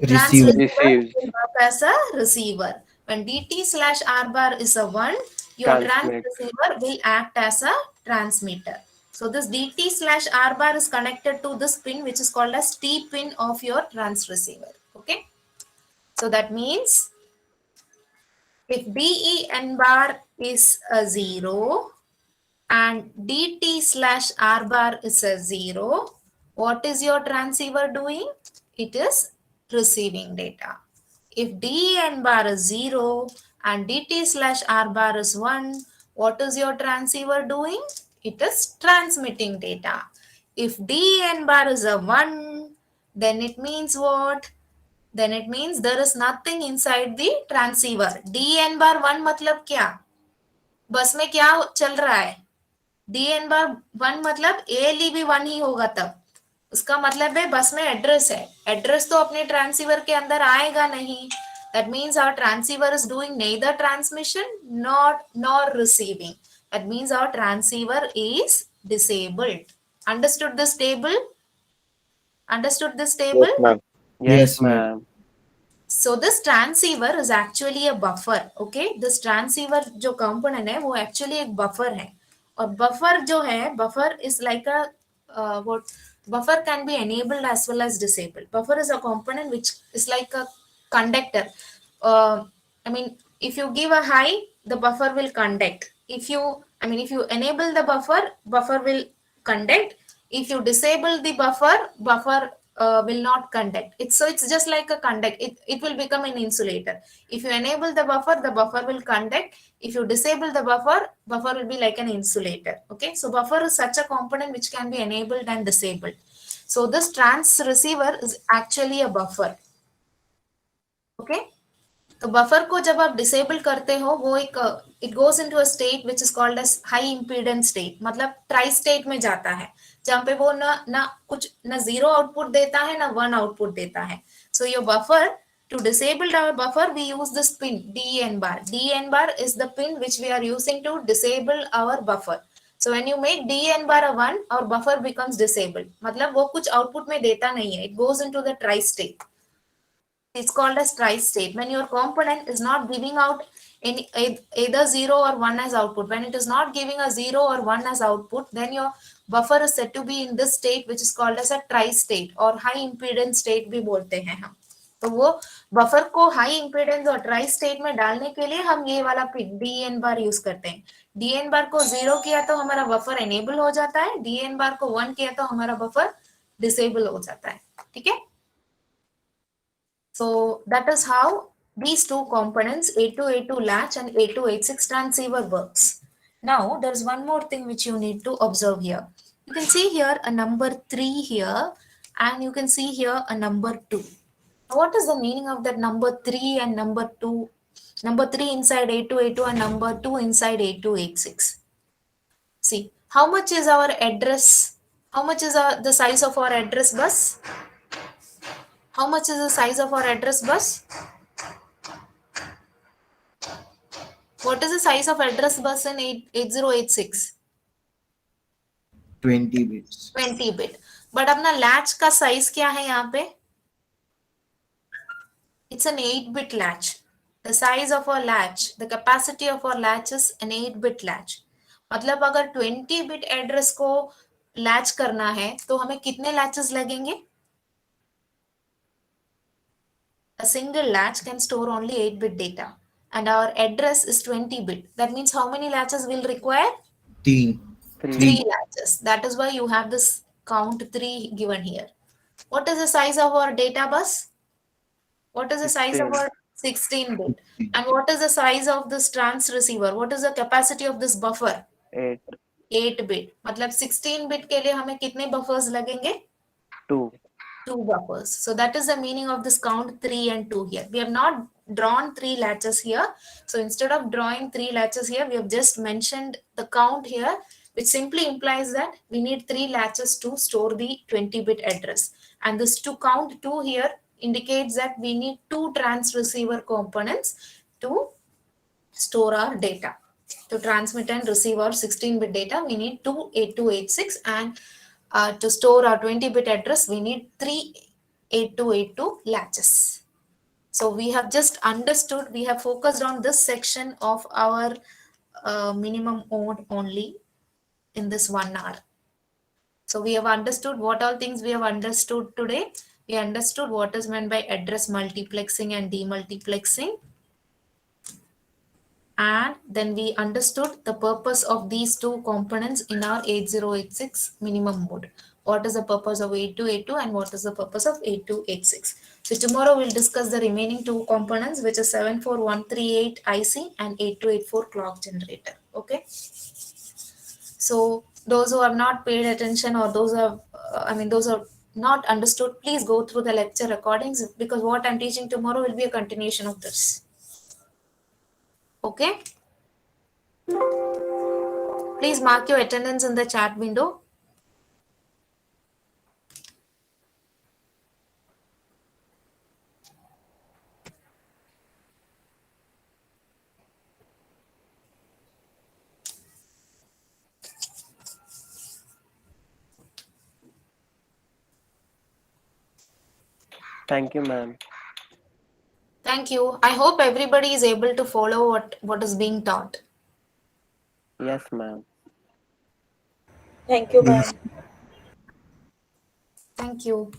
Speaker 2: Receiver.
Speaker 6: Receives.
Speaker 1: will work as a receiver. When DT/R bar is a 1, your
Speaker 6: Transmit.
Speaker 1: receiver will act as a transmitter. So this DT/R bar is connected to this pin which is called as T pin of your receiver. Okay. So that means if DEN bar is a 0 and DT/R bar is a 0, what is your transceiver doing? It is receiving data. If DEN bar is 0 and DT/R bar is 1, what is your transceiver doing? It is transmitting data. If DEN bar is a 1, then it means what? Then it means there is nothing inside the transceiver. DEN bar 1 मतलब क्या? बस में क्या चल रहा है? DN bar 1 मतलब ALE भी 1 ही होगा तब. उसका मतलब है बस में एड्रेस है. एड्रेस तो अपने ट्रांसीवर के अंदर आएगा नहीं. That means our transceiver is doing neither transmission nor receiving. That means our transceiver is disabled. Understood this table? Understood this table?
Speaker 5: Yes, ma'am.
Speaker 6: Yes,
Speaker 2: Yes, ma'am.
Speaker 6: ma'am.
Speaker 1: So this transceiver is actually a buffer. Okay, this transceiver जो component है वो actually एक buffer है. और buffer जो है, buffer is like a what? Buffer can be enabled as well as disabled. Buffer is a component which is like a conductor. If you give a high, the buffer will conduct. If you enable the buffer, buffer will conduct. If you disable the buffer, buffer will not conduct. It's just like a conduct. It will become an insulator. If you enable the buffer will conduct. If you disable the buffer will be like an insulator. Okay, so buffer is such a component which can be enabled and disabled. So this receiver is actually a buffer. Okay, तो buffer को जब आप disable करते हो वो एक it goes into a state which is called as high impedance state, मतलब tri state में जाता है जहां पे वो ना कुछ ना जीरो आउटपुट देता है ना वन आउटपुट देता है. So your buffer, to disable our buffer we use this pin DEN bar. DEN bar is the pin which we are using to disable our buffer. So when you make DEN bar a 1, our buffer becomes disabled. मतलब वो कुछ output में देता नहीं है. It goes into the try state. It's called as try state. When your component is not giving out any either 0 or 1 as output, when it is not giving a 0 or 1 as output, then your buffer is said to be in this state which is called as a try state or high impedance state भी बोलते हैं हम. तो वो buffer को high impedance और try state में डालने के लिए हम ये वाला पिन DN बार यूज करते हैं. DN बार को 0 किया तो हमारा बफर एनेबल हो जाता है, DN बार को 1 किया तो हमारा बफर डिसेबल हो जाता है. ठीक है. So that is how these two components A2A2 latch and A286 transceiver works. Now there's one more thing which you need to observe here. You can see here a number 3 here and you can see here a number 2. What is the meaning of that number 3 and number 2? Number 3 inside A2A2 and number 2 inside A286. See, how much is our address? How much is the size of our address bus? How much is the size of our address bus? What is the size of address bus in 8086?
Speaker 2: 20 bits.
Speaker 1: 20 bit. But अपना latch का size क्या है यहाँ पे? It's an 8-bit latch. The size of our latch, the capacity of our latch is an 8-bit latch. मतलब अगर 20-bit address को latch करना है तो हमें कितने latches लगेंगे? A single latch can store only 8-bit data and our address is 20-bit. That means how many latches will require?
Speaker 2: 3.
Speaker 1: 3 latches. That is why you have this count 3 given here. What is the size of our data bus? What is the size of
Speaker 6: 16.
Speaker 1: our 16-bit? And what is the size of this trans receiver? What is the capacity of this buffer?
Speaker 6: 8.
Speaker 1: 8-bit. मतलब 16-bit के लिए हमें कितने buffers लगेंगे?
Speaker 6: 2.
Speaker 1: 2 buffers. So that is the meaning of this count 3 and 2 here. We have not drawn 3 latches here. So instead of drawing 3 latches here, we have just mentioned the count here, which simply implies that we need 3 latches to store the 20-bit address. And this to count 2 here indicates that we need 2 trans receiver components to store our data. To transmit and receive our 16-bit data, we need 2 8286, and to store our 20-bit address, we need 3 8282 latches. So we have just understood, we have focused on this section of our minimum mode only in this 1 hour. So we have understood what all things we have understood today. We understood what is meant by address multiplexing and demultiplexing. And then we understood the purpose of these two components in our 8086 minimum mode. What is the purpose of 8282 and what is the purpose of 8286? So tomorrow we'll discuss the remaining two components, which is 74138 IC and 8284 clock generator. Okay. So those who have not paid attention or those who have, those who have not understood, please go through the lecture recordings, because what I'm teaching tomorrow will be a continuation of this. Okay. Please mark your attendance in the chat window.
Speaker 6: Thank you, ma'am.
Speaker 1: Thank you. I hope everybody is able to follow what is being taught.
Speaker 6: Yes, ma'am.
Speaker 3: Thank you, ma'am.
Speaker 2: Yes.
Speaker 1: Thank you.